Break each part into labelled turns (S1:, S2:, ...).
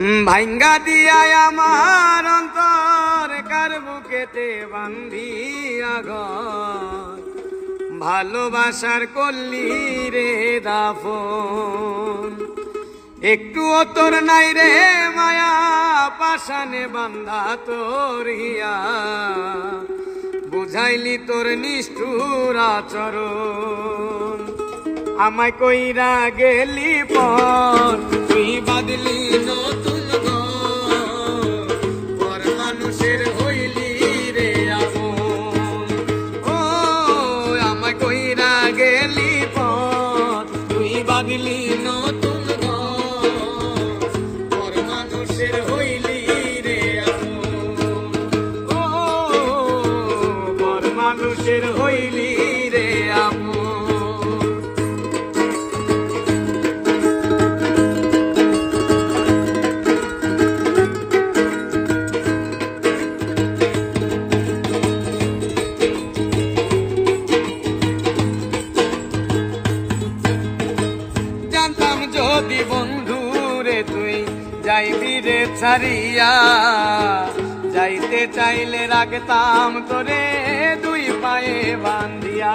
S1: ভাঙ্গা দিয়ায় আমার অন্তর কার বুকেতে বান্ধিয়া ঘর ভালোবাসার কল্লি রে দাফন। একটুও তোর নাই রে মায়া পাশানে বান্ধা তোর হিয়া বুঝাইলি তোর নিষ্ঠুর আচরণ। আমায় কইরা গেলি পর তুই বাদলি নতুন ঘর মানুষের হইলি রে আপন। ও আমায় কইরা গেলি পর তুই বাদলি নতুন ঘর মানুষের হইলি রে আপন। ও মানুষের হইলি রে আপন। জানতাম যদি বন্ধুরে তুই যাইবি রে ছাড়িয়া, যাইতে চাইলে রাখতাম তোরে দুই পায়ে বান্ধিয়া।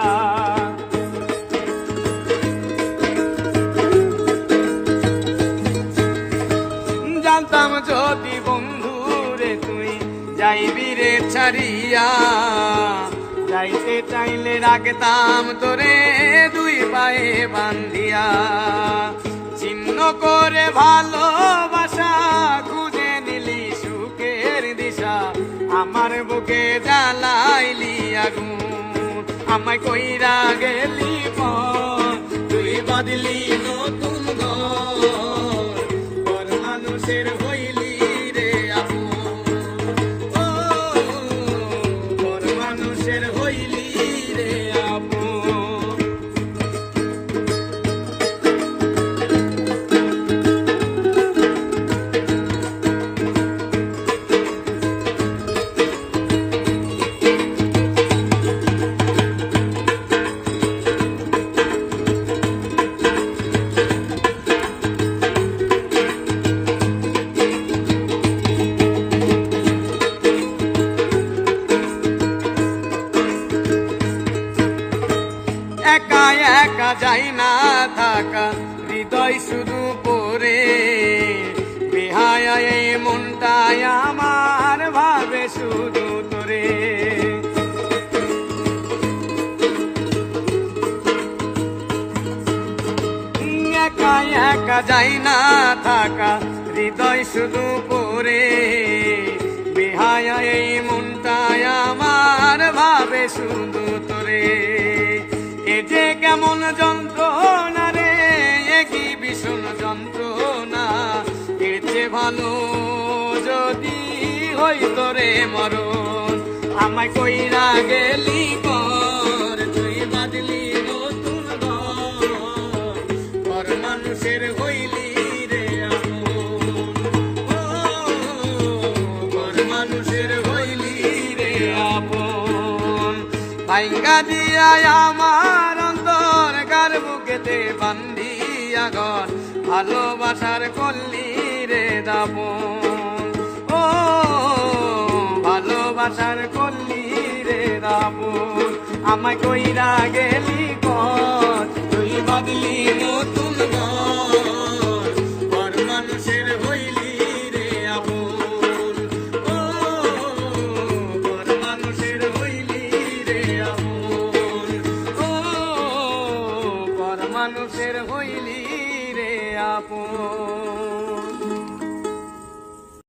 S1: জানতাম যদি বন্ধুরে তুই যাইবি রে ছাড়িয়া, যাইতে চাইলে রাখতাম তোরে দুই পায়ে বান্ধিয়া। চিহ্ন করে ভালোবাসা খুঁজে নিলি সুখের দিশা, আমার বুকে জ্বালাইলি আগুন। আমায় কইরা গেলি পর তুই বাদলি নতুন ঘর মানুষের হইলি রে আপন। ও মানুষের হইলি রে আপন। একা একা যাই না থাকা হৃদয় শুধু পরে, বেহায় এই মনটাই আমার ভাবে শুধু তোরে। একা একা যাই না থাকা হৃদয় শুধু পরে, বেহায় এই মনটাই আমার ভাবে শুধু তোরে। এ যে কেমন যন্ত্রণা রে, এ কি ভীষণ যন্ত্রণা, এর চেয়ে ভালো যদি হইত রে মরণ। আমায় কইরা গেলি পর তুই বাদলি নতুন ঘর মানুষের হইলি রে আপন। ও ঘর মানুষের হইলি রে আপন। ভাঙ্গা দিয়ায় আমার অন্তর কার বুকেতে বান্ধিয়া ঘর ভালোবাসার কল্লি রে দাপন। ও ভালোবাসার কল্লি রে দাপন। আমায় কইরা গেলি পর তুই বাদলি নতুন ঘর মানুষের হইলি রে আপন। ও মানুষের হইলি রে আপন। ও মানুষের হইলি রে আপন।